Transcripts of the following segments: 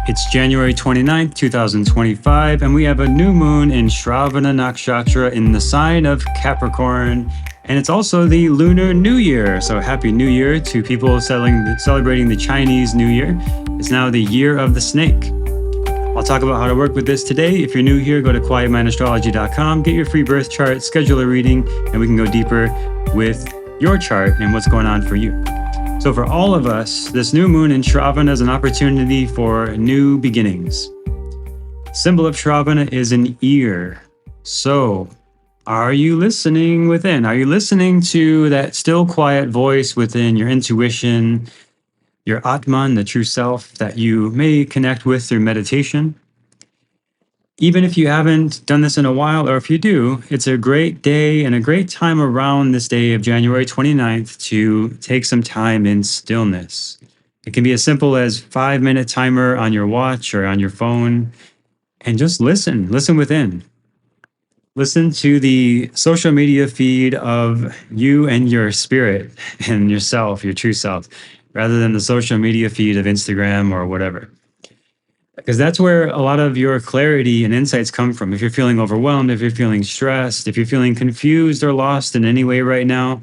It's January 29th, 2025, and we have a new moon in Shravana Nakshatra in the sign of Capricorn. And it's also the Lunar New Year. So happy New Year to people celebrating the Chinese New Year. It's now the year of the snake. I'll talk about how to work with this today. If you're new here, go to quietmindastrology.com, get your free birth chart, schedule a reading, and we can go deeper with your chart and what's going on for you. So for all of us, this new moon in Shravana is an opportunity for new beginnings. Symbol of Shravana is an ear. So are you listening within? Are you listening to that still quiet voice within your intuition, your Atman, the true self that you may connect with through meditation? Even if you haven't done this in a while, or if you do, it's a great day and a great time around this day of January 29th to take some time in stillness. It can be as simple as 5-minute timer on your watch or on your phone, and just listen within. Listen to the social media feed of you and your spirit and yourself, your true self, rather than the social media feed of Instagram or whatever. Because that's where a lot of your clarity and insights come from. If you're feeling overwhelmed, if you're feeling stressed, if you're feeling confused or lost in any way right now,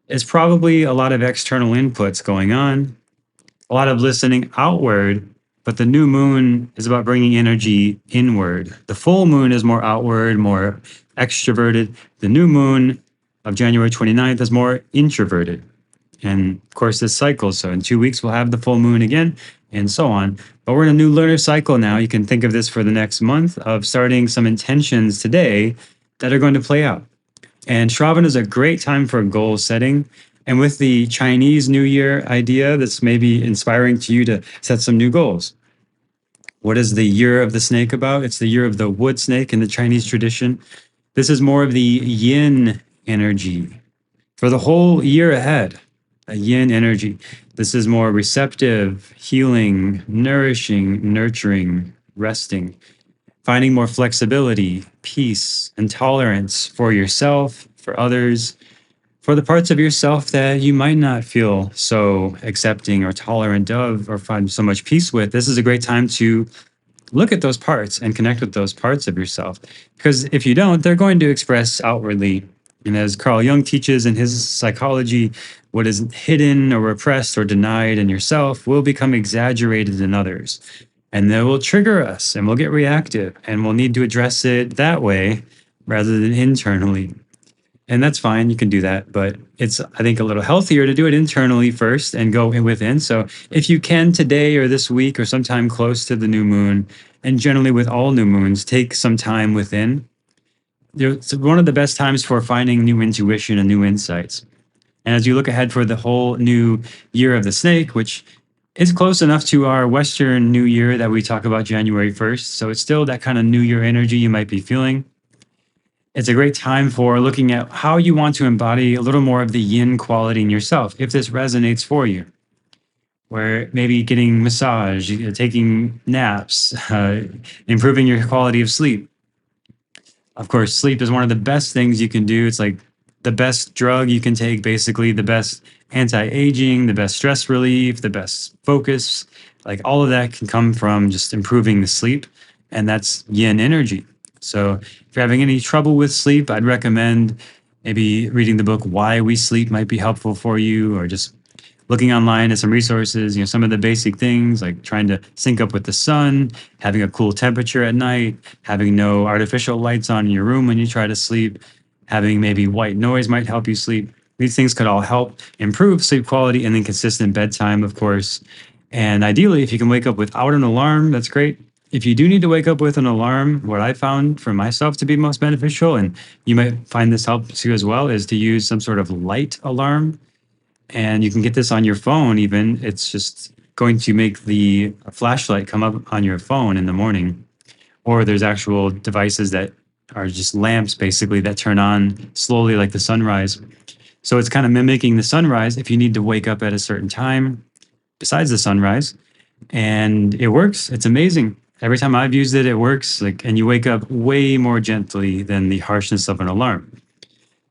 it's probably a lot of external inputs going on, a lot of listening outward, but the new moon is about bringing energy inward. The full moon is more outward, more extroverted. The new moon of January 29th is more introverted. And of course, this cycles. So in 2 weeks, we'll have the full moon again, and so on. But we're in a new lunar cycle now. You can think of this for the next month of starting some intentions today that are going to play out. And Shravana is a great time for goal setting. And with the Chinese New Year idea, that's maybe inspiring to you to set some new goals. What is the year of the snake about? It's the year of the wood snake in the Chinese tradition. This is more of the yin energy for the whole year ahead. A yin energy. This is more receptive, healing, nourishing, nurturing, resting, finding more flexibility, peace, and tolerance for yourself, for others, for the parts of yourself that you might not feel so accepting or tolerant of or find so much peace with. This is a great time to look at those parts and connect with those parts of yourself. Because if you don't, they're going to express outwardly. And as Carl Jung teaches in his psychology, what is hidden or repressed or denied in yourself will become exaggerated in others. And they will trigger us and we'll get reactive and we'll need to address it that way rather than internally. And that's fine, you can do that, but it's, I think, a little healthier to do it internally first and go within. So if you can today or this week or sometime close to the new moon, and generally with all new moons, take some time within. It's one of the best times for finding new intuition and new insights. And as you look ahead for the whole new year of the snake, which is close enough to our Western New Year that we talk about January 1st, so it's still that kind of New Year energy you might be feeling. It's a great time for looking at how you want to embody a little more of the yin quality in yourself, if this resonates for you. Where maybe getting massage, taking naps, improving your quality of sleep. Of course, sleep is one of the best things you can do. It's like the best drug you can take, basically, the best anti-aging, the best stress relief, the best focus. Like all of that can come from just improving the sleep, and that's yin energy. So if you're having any trouble with sleep, I'd recommend maybe reading the book Why We Sleep might be helpful for you, or just looking online at some resources, some of the basic things like trying to sync up with the sun, having a cool temperature at night, having no artificial lights on in your room when you try to sleep, having maybe white noise might help you sleep. These things could all help improve sleep quality, and then consistent bedtime, of course. And ideally, if you can wake up without an alarm, that's great. If you do need to wake up with an alarm, what I found for myself to be most beneficial, and you might find this helps you as well, is to use some sort of light alarm. And you can get this on your phone even. It's just going to make the flashlight come up on your phone in the morning. Or there's actual devices that are just lamps, basically, that turn on slowly like the sunrise. So it's kind of mimicking the sunrise if you need to wake up at a certain time besides the sunrise. And it works. It's amazing. Every time I've used it, it works. And you wake up way more gently than the harshness of an alarm.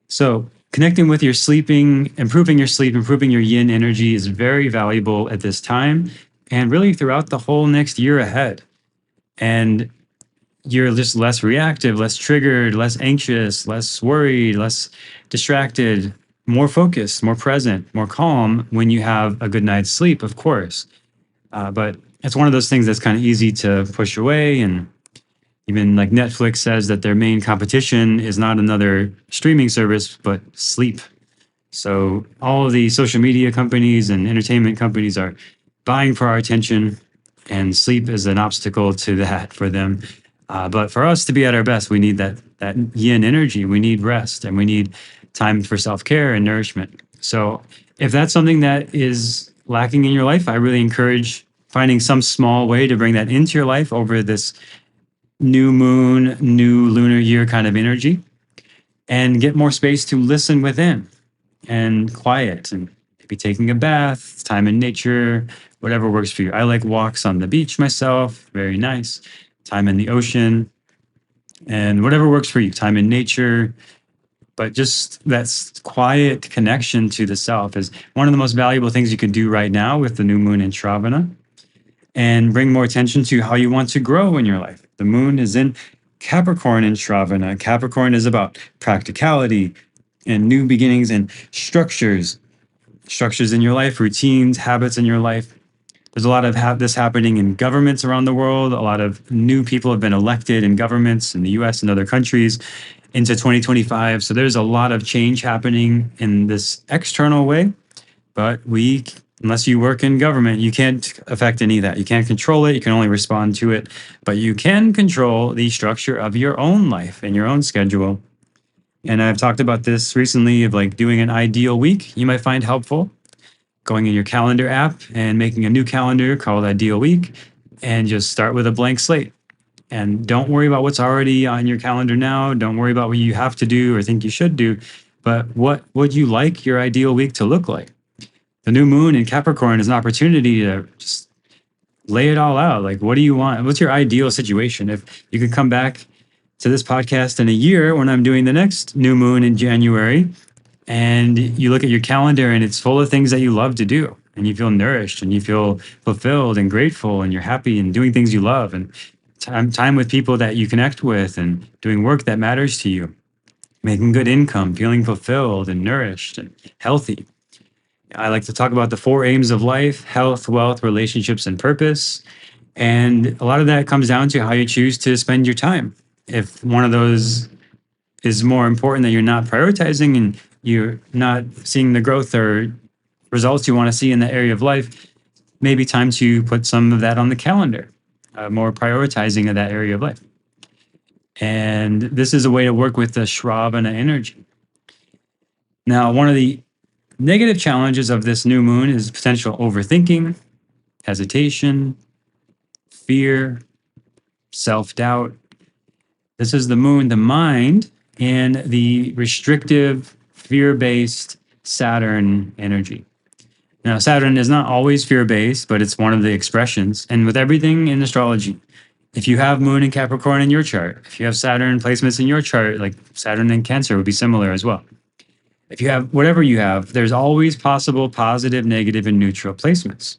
So connecting with your sleeping, improving your sleep, improving your yin energy is very valuable at this time. and really throughout the whole next year ahead. And you're just less reactive, less triggered, less anxious, less worried, less distracted, more focused, more present, more calm when you have a good night's sleep, of course. But it's one of those things that's kind of easy to push away. And even like Netflix says that their main competition is not another streaming service, but sleep. So all of the social media companies and entertainment companies are vying for our attention, and sleep is an obstacle to that for them. But for us to be at our best, we need that yin energy. We need rest, and we need time for self care and nourishment. So if that's something that is lacking in your life, I really encourage finding some small way to bring that into your life over this new moon, new lunar year kind of energy, and get more space to listen within and quiet, and maybe taking a bath, time in nature, whatever works for you. I like walks on the beach myself, very nice. Time in the ocean, and whatever works for you, time in nature. But just that quiet connection to the self is one of the most valuable things you can do right now with the new moon in Shravana, and bring more attention to how you want to grow in your life. The moon is in Capricorn in Shravana. Capricorn is about practicality and new beginnings and structures in your life, routines, habits in your life. There's a lot of this happening in governments around the world. A lot of new people have been elected in governments in the US and other countries into 2025. So there's a lot of change happening in this external way. But unless you work in government, you can't affect any of that. You can't control it. You can only respond to it. But you can control the structure of your own life and your own schedule. And I've talked about this recently of like doing an ideal week you might find helpful. Going in your calendar app and making a new calendar called Ideal Week, and just start with a blank slate. And don't worry about what's already on your calendar now. Don't worry about what you have to do or think you should do. But what would you like your ideal week to look like? The new moon in Capricorn is an opportunity to just lay it all out. Like, what do you want? What's your ideal situation? If you could come back to this podcast in a year when I'm doing the next new moon in January, and you look at your calendar and it's full of things that you love to do, and you feel nourished and you feel fulfilled and grateful, and you're happy and doing things you love, and time with people that you connect with, and doing work that matters to you, making good income, feeling fulfilled and nourished and healthy. I like to talk about the four aims of life: health, wealth, relationships, and purpose. And a lot of that comes down to how you choose to spend your time. If one of those is more important that you're not prioritizing, and you're not seeing the growth or results you want to see in that area of life, maybe time to put some of that on the calendar, more prioritizing of that area of life. And this is a way to work with the Shravana energy. Now, one of the negative challenges of this new moon is potential overthinking, hesitation, fear, self-doubt. This is the moon, the mind, and the restrictive, fear-based Saturn energy. Now, Saturn is not always fear-based, but it's one of the expressions. And with everything in astrology, if you have moon in Capricorn in your chart, if you have Saturn placements in your chart, like Saturn in Cancer would be similar as well. If you have whatever you have, there's always possible positive, negative, and neutral placements.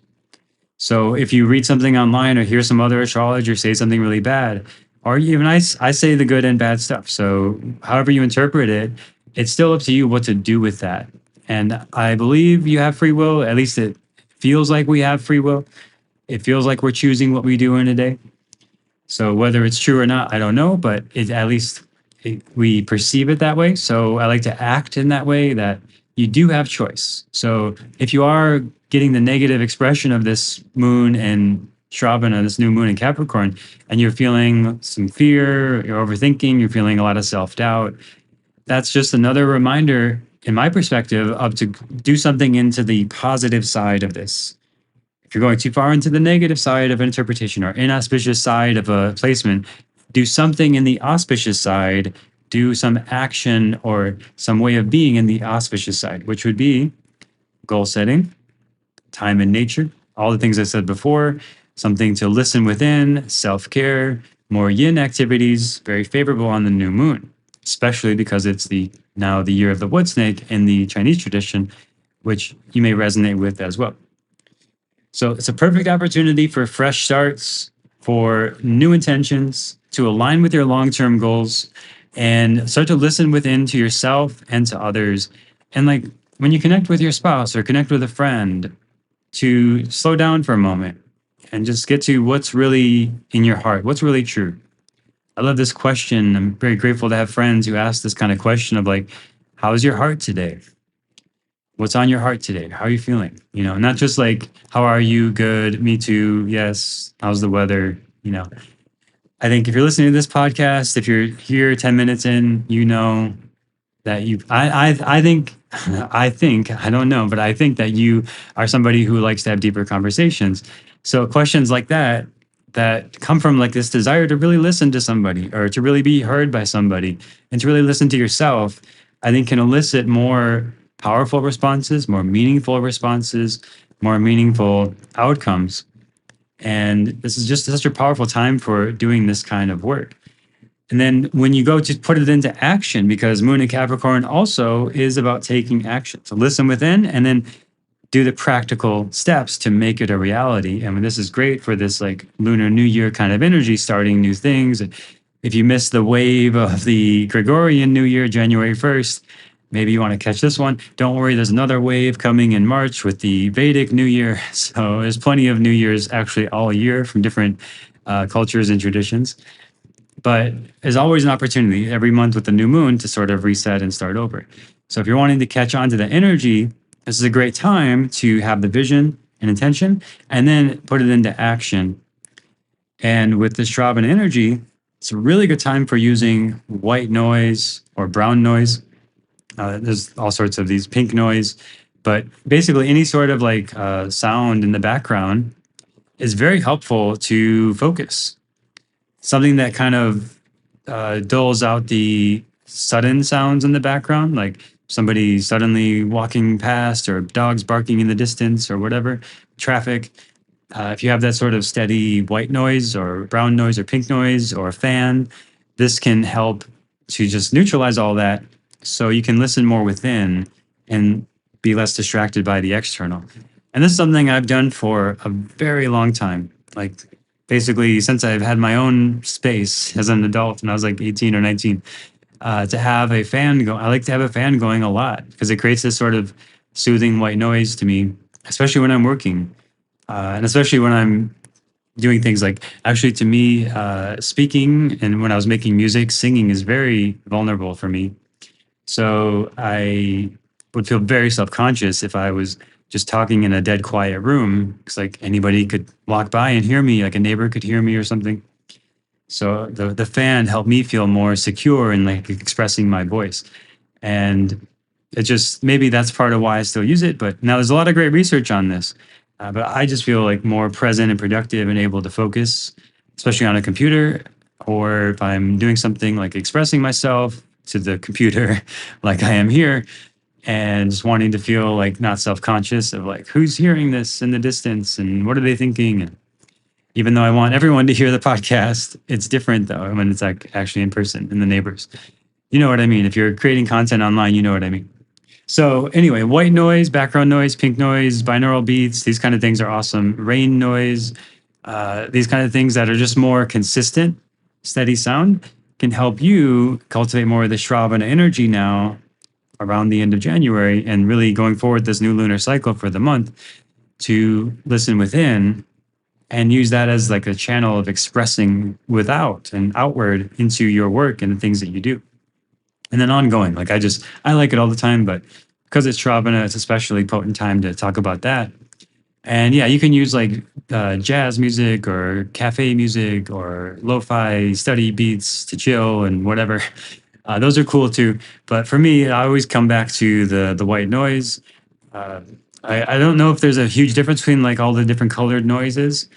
So if you read something online or hear some other astrologer say something really bad, or even I say the good and bad stuff. So however you interpret it, it's still up to you what to do with that. And I believe you have free will. At least it feels like we have free will. It feels like we're choosing what we do in a day. So whether it's true or not, I don't know, but we perceive it that way. So I like to act in that way, that you do have choice. So if you are getting the negative expression of this moon and Shravana, this new moon in Capricorn, and you're feeling some fear, you're overthinking, you're feeling a lot of self-doubt, that's just another reminder, in my perspective, of to do something into the positive side of this. If you're going too far into the negative side of an interpretation or inauspicious side of a placement, do something in the auspicious side, do some action or some way of being in the auspicious side, which would be goal setting, time in nature, all the things I said before, something to listen within, self-care, more yin activities, very favorable on the new moon, especially because it's now the year of the wood snake in the Chinese tradition, which you may resonate with as well. So it's a perfect opportunity for fresh starts, for new intentions, to align with your long term goals and start to listen within to yourself and to others. And like when you connect with your spouse or connect with a friend, to slow down for a moment and just get to what's really in your heart, what's really true. I love this question. I'm very grateful to have friends who ask this kind of question of like, how's your heart today? What's on your heart today? How are you feeling? Not just like, how are you? Good. Me too. Yes. How's the weather? I think if you're listening to this podcast, if you're here 10 minutes in, that you I think I don't know, but I think that you are somebody who likes to have deeper conversations. So questions like that come from like this desire to really listen to somebody or to really be heard by somebody and to really listen to yourself, I think can elicit more powerful responses, more meaningful responses, more meaningful outcomes. And this is just such a powerful time for doing this kind of work. And then when you go to put it into action, because Moon in Capricorn also is about taking action. So listen within and then do the practical steps to make it a reality. And this is great for this like Lunar New Year kind of energy, starting new things. If you missed the wave of the Gregorian New Year, January 1st, maybe you want to catch this one. Don't worry, there's another wave coming in March with the Vedic New Year. So there's plenty of New Years actually all year from different cultures and traditions. But there's always an opportunity every month with the new moon to sort of reset and start over. So if you're wanting to catch on to the energy, this is a great time to have the vision and intention and then put it into action. And with the Shravana energy, it's a really good time for using white noise or brown noise. There's all sorts of these pink noise, but basically any sort of like sound in the background is very helpful to focus. Something that kind of dulls out the sudden sounds in the background, like somebody suddenly walking past or dogs barking in the distance or whatever, traffic. If you have that sort of steady white noise or brown noise or pink noise or a fan, this can help to just neutralize all that so you can listen more within and be less distracted by the external. And this is something I've done for a very long time. Like basically since I've had my own space as an adult, and I was like 18 or 19, to have a fan go. I like to have a fan going a lot because it creates this sort of soothing white noise to me, especially when I'm working, and especially when I'm doing things like actually to me, speaking and when I was making music, singing is very vulnerable for me. So I would feel very self-conscious if I was just talking in a dead quiet room because like anybody could walk by and hear me, like a neighbor could hear me or something. So the fan helped me feel more secure in like expressing my voice. And it just maybe that's part of why I still use it. But now there's a lot of great research on this. But I just feel like more present and productive and able to focus, especially on a computer, or if I'm doing something like expressing myself to the computer, like I am here, and just wanting to feel like not self-conscious of like who's hearing this in the distance and what are they thinking. And even though I want everyone to hear the podcast, it's different though when it's like actually in person and the neighbors. You know what I mean? If you're creating content online, you know what I mean. So anyway, white noise, background noise, pink noise, binaural beats, these kind of things are awesome. Rain noise, these kind of things that are just more consistent, steady sound can help you cultivate more of the Shravana energy now around the end of January and really going forward this new lunar cycle for the month to listen within and use that as like a channel of expressing without and outward into your work and the things that you do. And then ongoing, like I like it all the time, but because it's Shravana, it's especially potent time to talk about that. And yeah, you can use like jazz music or cafe music or lo-fi study beats to chill and whatever. Those are cool too. But for me, I always come back to the white noise. Uh, I don't know if there's a huge difference between like all the different colored noises.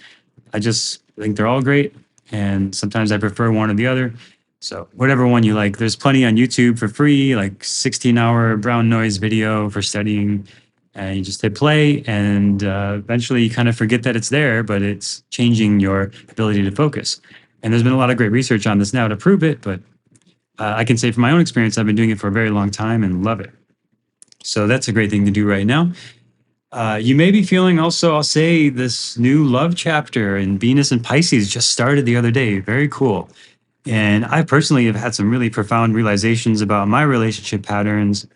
I just think they're all great. And sometimes I prefer one or the other. So whatever one you like, there's plenty on YouTube for free, like 16-hour brown noise video for studying. And you just hit play and eventually you kind of forget that it's there, but it's changing your ability to focus. And there's been a lot of great research on this now to prove it, but I can say from my own experience, I've been doing it for a very long time and love it. So that's a great thing to do right now. You may be feeling also, I'll say, this new love chapter in Venus and Pisces just started the other day. Very cool. And I personally have had some really profound realizations about my relationship patterns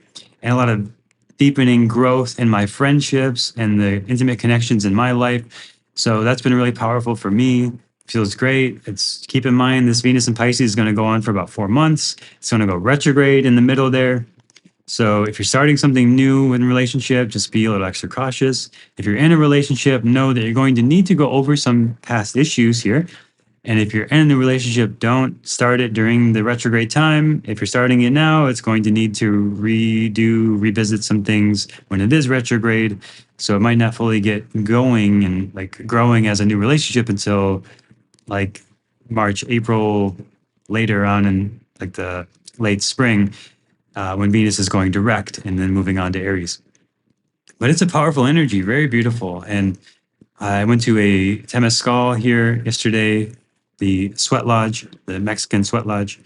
and a lot of deepening growth in my friendships and the intimate connections in my life. So that's been really powerful for me. Feels great. It's keep in mind this Venus and Pisces is going to go on for about 4 months. It's going to go retrograde in the middle there. So if you're starting something new in a relationship, just be a little extra cautious. If you're in a relationship, know that you're going to need to go over some past issues here. And if you're in a new relationship, don't start it during the retrograde time. If you're starting it now, it's going to need to revisit some things when it is retrograde. So it might not fully get going and like growing as a new relationship until like March, April, later on in like the late spring, when Venus is going direct and then moving on to Aries. But it's a powerful energy, very beautiful. And I went to a Temescal here yesterday, the sweat lodge, the Mexican sweat lodge,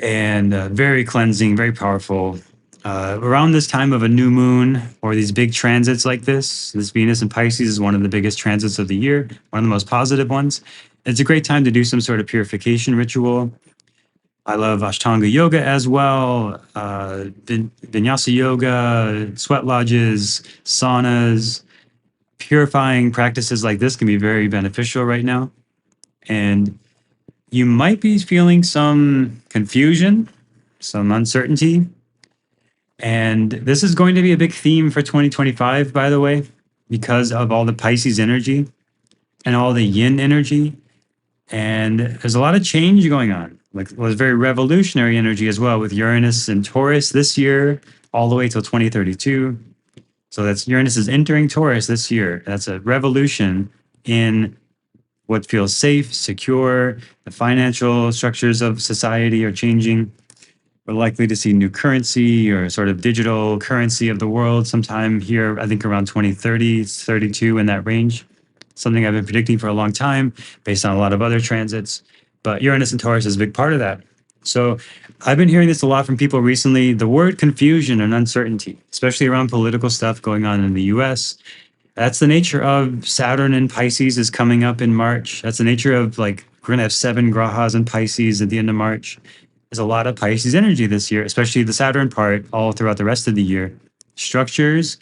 and very cleansing, very powerful. Around this time of a new moon or these big transits like this Venus and Pisces is one of the biggest transits of the year, one of the most positive ones. It's a great time to do some sort of purification ritual. I love Ashtanga yoga as well, vinyasa yoga, sweat lodges, saunas. Purifying practices like this can be very beneficial right now. And you might be feeling some confusion, some uncertainty. And this is going to be a big theme for 2025, by the way, because of all the Pisces energy and all the yin energy. And there's a lot of change going on. Like, well, there's very revolutionary energy as well with Uranus and Taurus this year, all the way till 2032. So that's Uranus is entering Taurus this year. That's a revolution in what feels safe, secure. The financial structures of society are changing. We're likely to see new currency or sort of digital currency of the world sometime here, I think around 2030, 32 in that range. Something I've been predicting for a long time based on a lot of other transits. But Uranus and Taurus is a big part of that. So I've been hearing this a lot from people recently. The word confusion and uncertainty, especially around political stuff going on in the US. That's the nature of Saturn in Pisces is coming up in March. That's the nature of like, we're going to have 7 grahas in Pisces at the end of March. There's a lot of Pisces energy this year, especially the Saturn part all throughout the rest of the year. Structures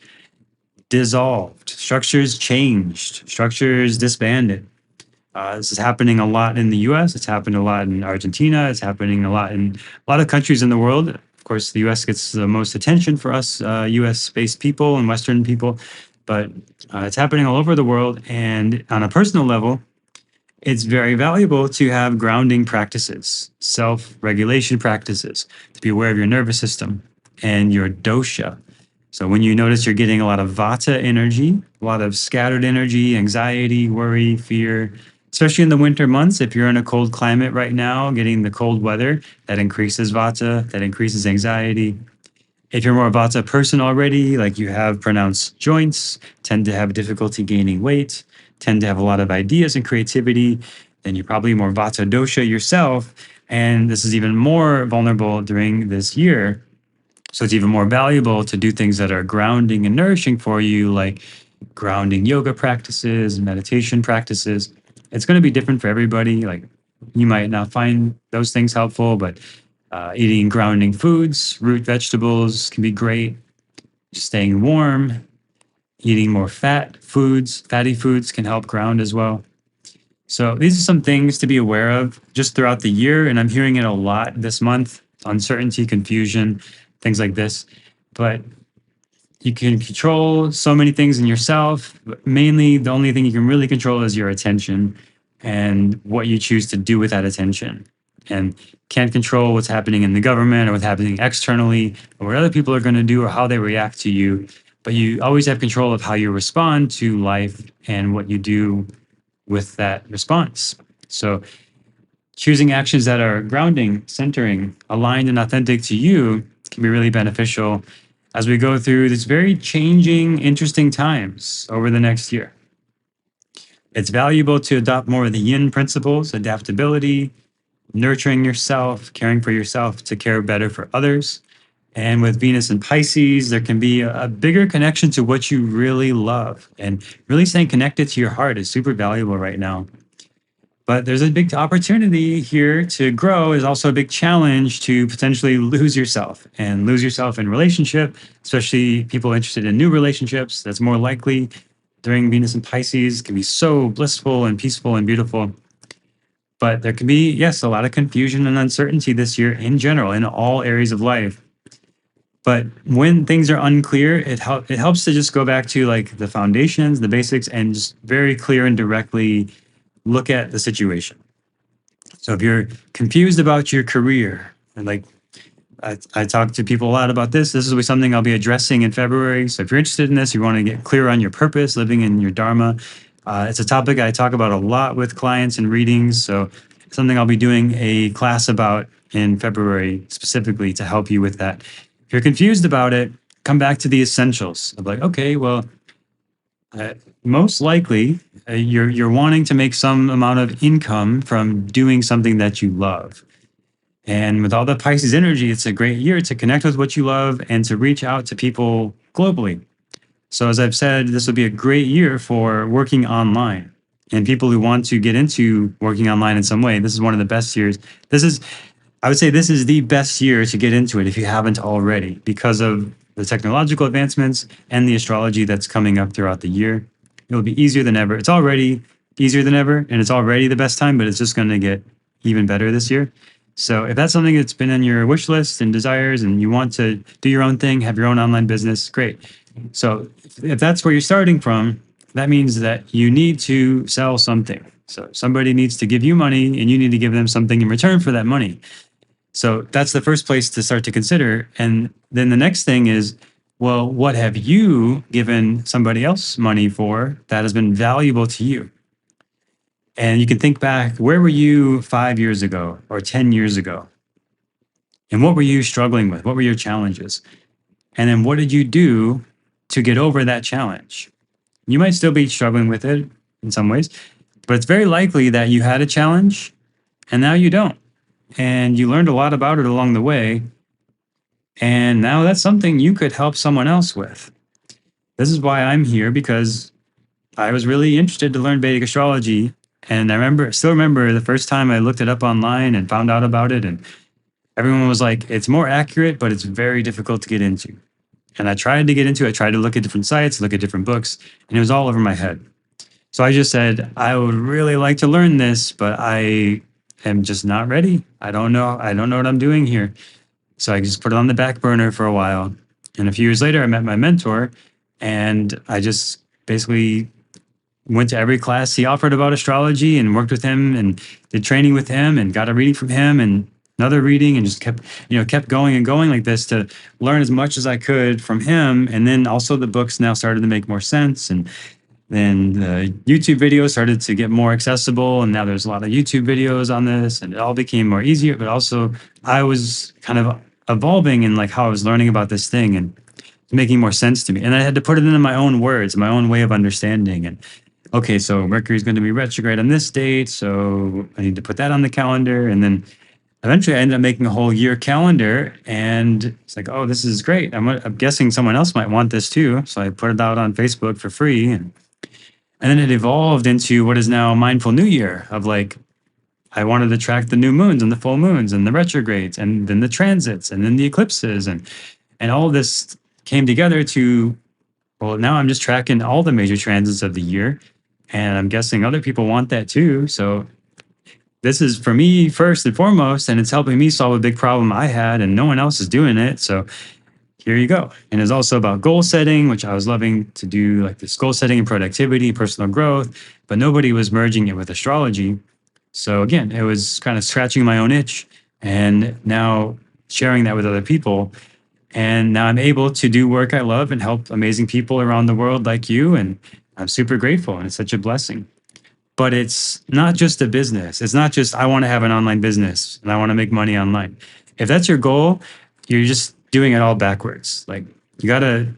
dissolved, structures changed, structures disbanded. This is happening a lot in the US. It's happened a lot in Argentina. It's happening a lot in a lot of countries in the world. Of course, the US gets the most attention for us US-based people and Western people, but it's happening all over the world. And on a personal level, it's very valuable to have grounding practices, self-regulation practices, to be aware of your nervous system and your dosha. So when you notice you're getting a lot of vata energy, a lot of scattered energy, anxiety, worry, fear, especially in the winter months, if you're in a cold climate right now, getting the cold weather, that increases vata, that increases anxiety. If you're more vata person already, like you have pronounced joints, tend to have difficulty gaining weight, tend to have a lot of ideas and creativity, then you're probably more vata dosha yourself. And this is even more vulnerable during this year. So it's even more valuable to do things that are grounding and nourishing for you, like grounding yoga practices, meditation practices. It's going to be different for everybody. Like you might not find those things helpful, but eating grounding foods, root vegetables can be great. Staying warm, eating more fatty foods can help ground as well. So these are some things to be aware of just throughout the year. And I'm hearing it a lot this month, uncertainty, confusion, things like this. But you can control so many things in yourself. But mainly, the only thing you can really control is your attention and what you choose to do with that attention. And can't control what's happening in the government or what's happening externally or what other people are going to do or how they react to you. But you always have control of how you respond to life and what you do with that response. So choosing actions that are grounding, centering, aligned, and authentic to you can be really beneficial as we go through these very changing, interesting times over the next year. It's valuable to adopt more of the yin principles, adaptability, nurturing yourself, caring for yourself to care better for others. And with Venus and Pisces, there can be a bigger connection to what you really love. And really staying connected to your heart is super valuable right now. But there's a big opportunity here to grow, is also a big challenge to potentially lose yourself and lose yourself in relationship, especially people interested in new relationships. That's more likely during Venus and Pisces. It can be so blissful and peaceful and beautiful. But there can be, yes, a lot of confusion and uncertainty this year in general, in all areas of life. But when things are unclear, it helps to just go back to like the foundations, the basics, and just very clear and directly look at the situation. So if you're confused about your career, and like I talk to people a lot about this. This is something I'll be addressing in February. So if you're interested in this, you want to get clear on your purpose, living in your dharma. It's a topic I talk about a lot with clients and readings. So it's something I'll be doing a class about in February specifically to help you with that. If you're confused about it, come back to the essentials of like, okay, well, most likely you're wanting to make some amount of income from doing something that you love. And with all the Pisces energy, it's a great year to connect with what you love and to reach out to people globally. So, as I've said, this will be a great year for working online and people who want to get into working online in some way. This is one of the best years. I would say, this is the best year to get into it if you haven't already, because of the technological advancements and the astrology that's coming up throughout the year. It'll be easier than ever. It's already easier than ever, and it's already the best time, but it's just going to get even better this year. So if that's something that's been on your wish list and desires and you want to do your own thing, have your own online business, great. So if that's where you're starting from, that means that you need to sell something. So somebody needs to give you money and you need to give them something in return for that money. So that's the first place to start to consider. And then the next thing is, well, what have you given somebody else money for that has been valuable to you? And you can think back, where were you 5 years ago or 10 years ago? And what were you struggling with? What were your challenges? And then what did you do to get over that challenge? You might still be struggling with it in some ways, but it's very likely that you had a challenge and now you don't. And you learned a lot about it along the way. And now that's something you could help someone else with. This is why I'm here, because I was really interested to learn Vedic astrology. And still remember the first time I looked it up online and found out about it. And everyone was like, it's more accurate, but it's very difficult to get into. And I tried to get into it. I tried to look at different sites, look at different books, and it was all over my head. So I just said, I would really like to learn this, but I am just not ready. I don't know. I don't know what I'm doing here. So I just put it on the back burner for a while. And a few years later, I met my mentor, and I just basically went to every class he offered about astrology and worked with him and did training with him and got a reading from him and another reading, and just kept going and going like this to learn as much as I could from him. And then also the books now started to make more sense. And then the YouTube videos started to get more accessible. And now there's a lot of YouTube videos on this, and it all became more easier. But also I was kind of evolving in like how I was learning about this thing and making more sense to me. And I had to put it into my own words, my own way of understanding. And okay, so Mercury's going to be retrograde on this date, so I need to put that on the calendar. And then eventually I ended up making a whole year calendar, and it's like, oh, this is great. I'm guessing someone else might want this too. So I put it out on Facebook for free. And then it evolved into what is now Mindful New Year, of like, I wanted to track the new moons and the full moons and the retrogrades and then the transits and then the eclipses. And all of this came together to, well, now I'm just tracking all the major transits of the year. And I'm guessing other people want that too. So this is for me first and foremost, and it's helping me solve a big problem I had, and no one else is doing it. So here you go. And it's also about goal setting, which I was loving to do, like this goal setting and productivity, personal growth, but nobody was merging it with astrology. So again, it was kind of scratching my own itch, and now sharing that with other people. And now I'm able to do work I love and help amazing people around the world like you. And I'm super grateful, and it's such a blessing. But it's not just a business. It's not just, I want to have an online business and I want to make money online. If that's your goal, you're just doing it all backwards. Like, you got to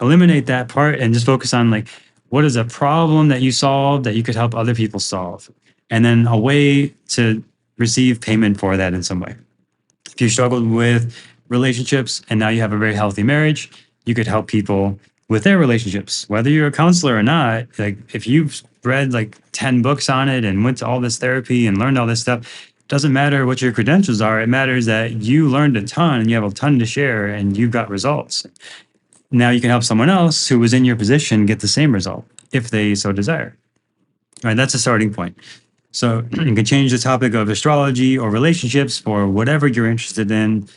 eliminate that part and just focus on like, what is a problem that you solved that you could help other people solve? And then a way to receive payment for that in some way. If you struggled with relationships, and now you have a very healthy marriage. You could help people with their relationships, whether you're a counselor or not. Like if you've read like 10 books on it and went to all this therapy and learned all this stuff, doesn't matter what your credentials are. It matters that you learned a ton and you have a ton to share and you've got results. Now you can help someone else who was in your position get the same result if they so desire. All right, that's a starting point. So you can change the topic of astrology or relationships for whatever you're interested in,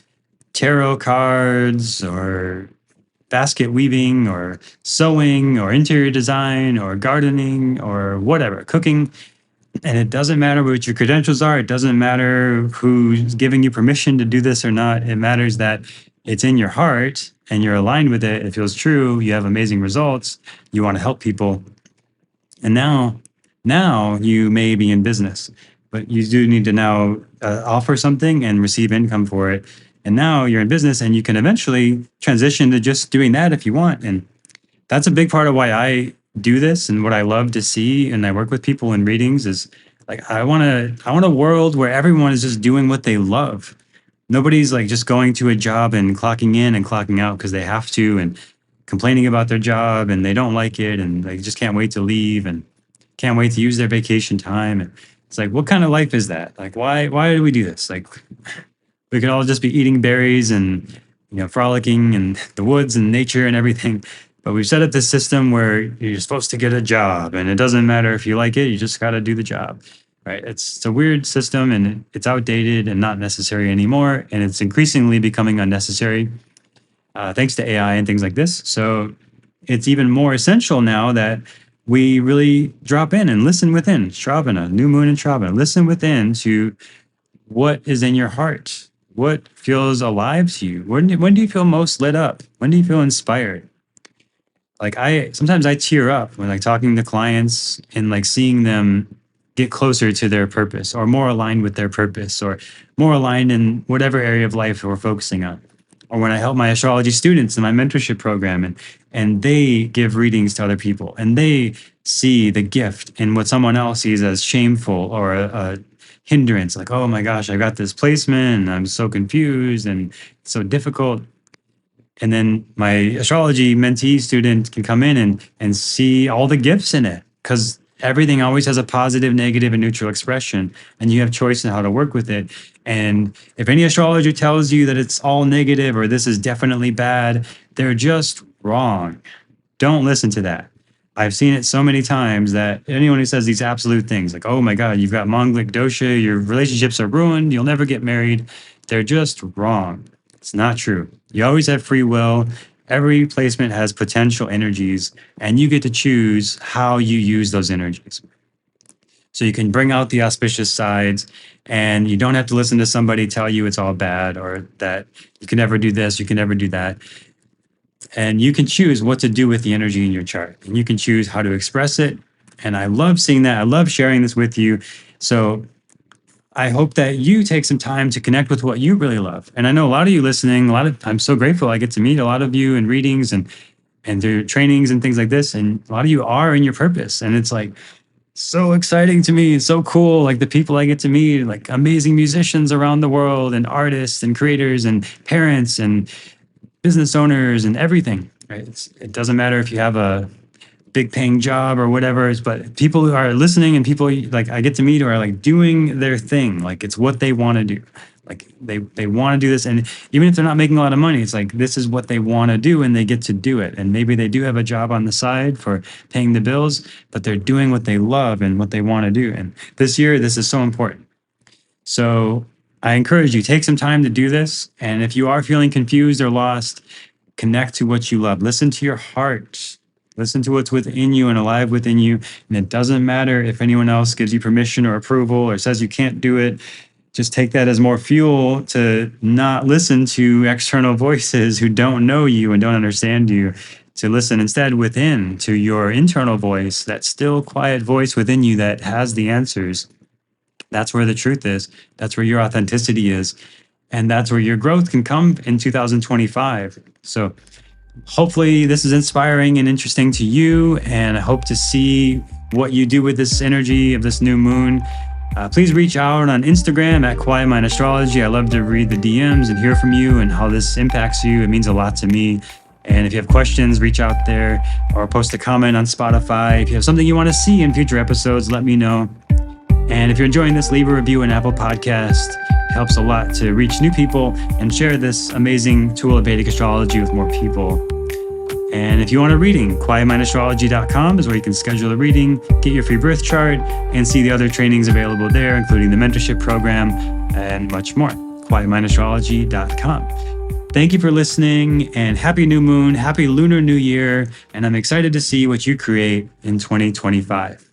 tarot cards or basket weaving or sewing or interior design or gardening or whatever, cooking. And it doesn't matter what your credentials are. It doesn't matter who's giving you permission to do this or not. It matters that it's in your heart and you're aligned with it. It feels true. You have amazing results. You want to help people. And now you may be in business, but you do need to now offer something and receive income for it. And now you're in business and you can eventually transition to just doing that if you want. And that's a big part of why I do this and what I love to see. And I work with people in readings is like, I want a world where everyone is just doing what they love. Nobody's like just going to a job and clocking in and clocking out because they have to and complaining about their job and they don't like it and they just can't wait to leave and can't wait to use their vacation time. And it's like, what kind of life is that? Like, why do we do this? Like, we could all just be eating berries and, frolicking in the woods and nature and everything. But we've set up this system where you're supposed to get a job and it doesn't matter if you like it, you just got to do the job, right? It's a weird system and it's outdated and not necessary anymore. And it's increasingly becoming unnecessary thanks to AI and things like this. So it's even more essential now that we really drop in and listen within. Shravana, new moon in Shravana, listen within to what is in your heart. What feels alive to you? When do you feel most lit up? When do you feel inspired? Like sometimes I tear up when like talking to clients and like seeing them get closer to their purpose or more aligned with their purpose or more aligned in whatever area of life we're focusing on. Or when I help my astrology students in my mentorship program and they give readings to other people and they see the gift in what someone else sees as shameful or a hindrance, like, oh my gosh, I got this placement and I'm so confused and it's so difficult. And then my astrology mentee student can come in and see all the gifts in it because everything always has a positive, negative, and neutral expression, and you have choice in how to work with it. And if any astrologer tells you that it's all negative or this is definitely bad, they're just wrong. Don't listen to that. I've seen it so many times that anyone who says these absolute things like, oh my God, you've got Mongolic dosha, your relationships are ruined, you'll never get married, they're just wrong. It's not true. You always have free will. Every placement has potential energies, and you get to choose how you use those energies. So you can bring out the auspicious sides, and you don't have to listen to somebody tell you it's all bad or that you can never do this, you can never do that. And you can choose what to do with the energy in your chart, and you can choose how to express it. And I love seeing that. I love sharing this with you. So I hope that you take some time to connect with what you really love. And I know a lot of you listening, I'm so grateful I get to meet a lot of you in readings and through trainings and things like this. And a lot of you are in your purpose. And it's like so exciting to me. It's so cool. Like the people I get to meet, like amazing musicians around the world and artists and creators and parents and business owners and everything, right? It doesn't matter if you have a big paying job or whatever, but people who are listening and people like I get to meet who are like doing their thing. Like it's what they want to do. Like they want to do this. And even if they're not making a lot of money, it's like, this is what they want to do and they get to do it. And maybe they do have a job on the side for paying the bills, but they're doing what they love and what they want to do. And this year, this is so important. So I encourage you, take some time to do this. And if you are feeling confused or lost, connect to what you love. Listen to your heart. Listen to what's within you and alive within you. And it doesn't matter if anyone else gives you permission or approval or says you can't do it. Just take that as more fuel to not listen to external voices who don't know you and don't understand you. To listen instead within to your internal voice, that still quiet voice within you that has the answers. That's where the truth is. That's where your authenticity is. And that's where your growth can come in 2025. So hopefully this is inspiring and interesting to you, and I hope to see what you do with this energy of this new moon. Please reach out on Instagram at Quiet Mind Astrology. I love to read the DMs and hear from you and how this impacts you. It means a lot to me. And if you have questions, reach out there or post a comment on Spotify. If you have something you want to see in future episodes, let me know. And if you're enjoying this, leave a review in Apple Podcast. It helps a lot to reach new people and share this amazing tool of Vedic astrology with more people. And if you want a reading, quietmindastrology.com is where you can schedule a reading, get your free birth chart, and see the other trainings available there, including the mentorship program and much more. quietmindastrology.com. Thank you for listening, and happy new moon, happy Lunar New Year, and I'm excited to see what you create in 2025.